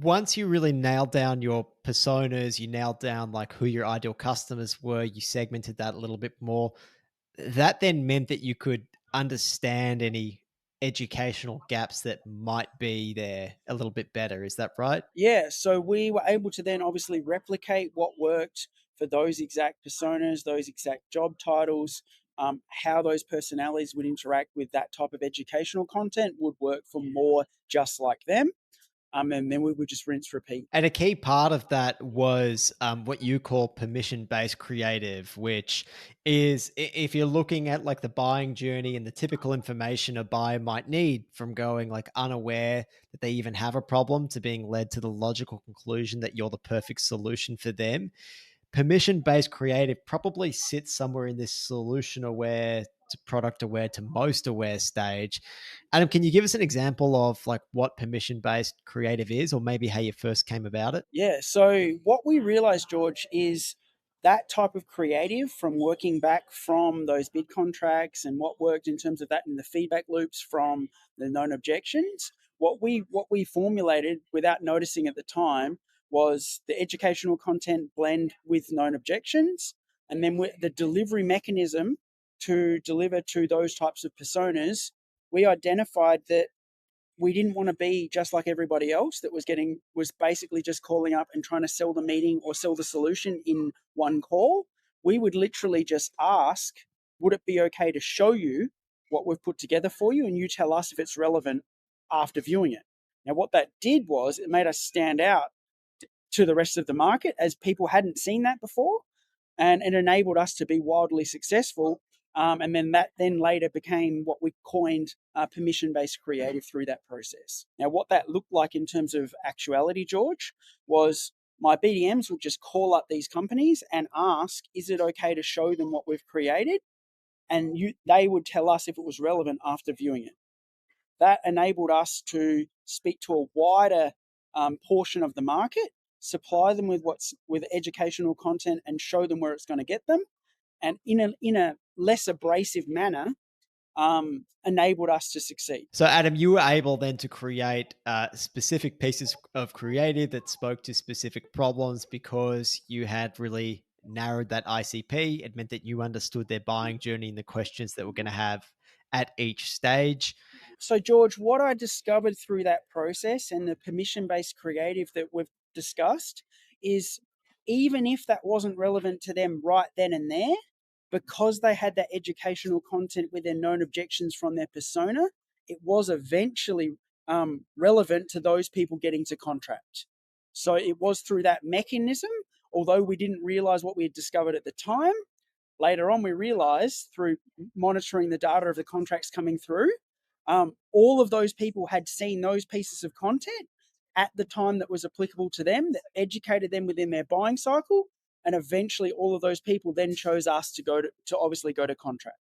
once you really nailed down your personas, you nailed down like who your ideal customers were, you segmented that a little bit more. That then meant that you could understand any educational gaps that might be there a little bit better. Is that right? Yeah, so we were able to then obviously replicate what worked for those exact personas, those exact job titles, how those personalities would interact with that type of educational content would work for more just like them. And then we would just rinse repeat. And a key part of that was what you call permission based creative, which is if you're looking at like the buying journey and the typical information a buyer might need from going like unaware that they even have a problem to being led to the logical conclusion that you're the perfect solution for them. Permission based creative probably sits somewhere in this solution aware to product aware to most aware stage. Adam, can you give us an example of like what permission based creative is, or maybe how you first came about it? Yeah. So what we realized, George, is that type of creative from working back from those bid contracts and what worked in terms of that in the feedback loops from the known objections. What we formulated without noticing at the time was the educational content blend with known objections, and then with the delivery mechanism to deliver to those types of personas. We identified that we didn't want to be just like everybody else that was basically just calling up and trying to sell the meeting or sell the solution in one call. We would literally just ask, would it be okay to show you what we've put together for you, and you tell us if it's relevant after viewing it. Now what that did was it made us stand out to the rest of the market as people hadn't seen that before, and it enabled us to be wildly successful. And then that then later became what we coined permission-based creative through that process. Now, what that looked like in terms of actuality, George, was my BDMs would just call up these companies and ask, "Is it okay to show them what we've created?" And they would tell us if it was relevant after viewing it. That enabled us to speak to a wider portion of the market, supply them with educational content, and show them where it's going to get them, and in a less abrasive manner, enabled us to succeed. So, Adam, you were able then to create specific pieces of creative that spoke to specific problems because you had really narrowed that ICP. It meant that you understood their buying journey and the questions that we're going to have at each stage. So, George, what I discovered through that process and the permission based creative that we've discussed is even if that wasn't relevant to them right then and there, because they had that educational content with their known objections from their persona, it was eventually relevant to those people getting to contract. So it was through that mechanism, although we didn't realize what we had discovered at the time. Later on, we realized through monitoring the data of the contracts coming through, all of those people had seen those pieces of content at the time that was applicable to them, that educated them within their buying cycle, and eventually all of those people then chose us to obviously go to contract.